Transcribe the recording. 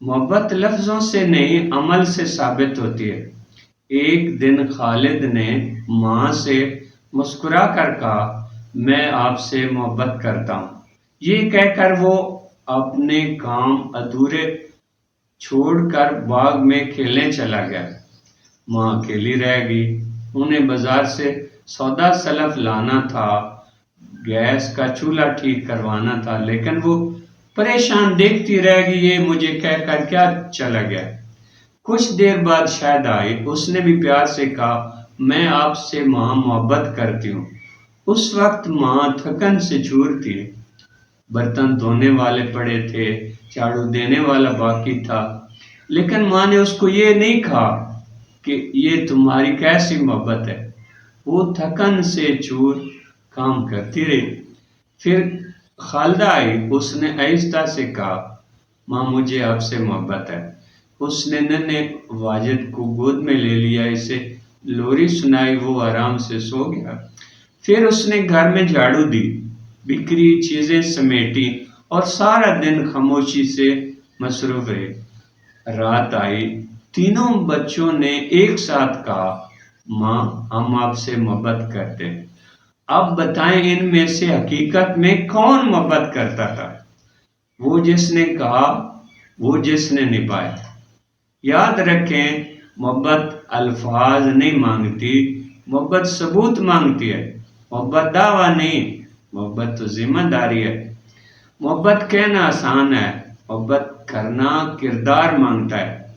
محبت لفظوں سے نہیں عمل سے ثابت ہوتی ہے۔ ایک دن خالد نے ماں سے مسکرا کر کہا، میں آپ سے محبت کرتا ہوں۔ یہ کہہ کر وہ اپنے کام ادھورے چھوڑ کر باغ میں کھیلنے چلا گیا۔ ماں اکیلی رہ گئی۔ انہیں بازار سے سودا سلف لانا تھا، گیس کا چولہا ٹھیک کروانا تھا، لیکن وہ پریشان دیکھتی رہ گئی، یہ مجھے کہہ کر کیا چلا گیا۔ کچھ دیر بعد شاید آئی، اس نے بھی پیار سے کہا، میں آپ سے ماں محبت کرتی ہوں۔ اس وقت ماں تھکن سے چور تھی، برتن دھونے والے پڑے تھے، جھاڑو دینے والا باقی تھا، لیکن ماں نے اس کو یہ نہیں کہا کہ یہ تمہاری کیسی محبت ہے۔ وہ تھکن سے چور کام کرتی رہی۔ پھر خالدہ آئی، اس نے آہستہ سے کہا، ماں مجھے آپ سے محبت ہے۔ اس نے ننھے واجد کو گود میں لے لیا، اسے لوری سنائی، وہ آرام سے سو گیا۔ پھر اس نے گھر میں جھاڑو دی، بکھری چیزیں سمیٹی اور سارا دن خاموشی سے مصروف رہے۔ رات آئی، تینوں بچوں نے ایک ساتھ کہا، ماں ہم آپ سے محبت کرتے ہیں۔ اب بتائیں ان میں سے حقیقت میں کون محبت کرتا تھا؟ وہ جس نے کہا، وہ جس نے نبھایا۔ یاد رکھیں، محبت الفاظ نہیں مانگتی، محبت ثبوت مانگتی ہے۔ محبت دعویٰ نہیں، محبت تو ذمہ داری ہے۔ محبت کہنا آسان ہے، محبت کرنا کردار مانگتا ہے۔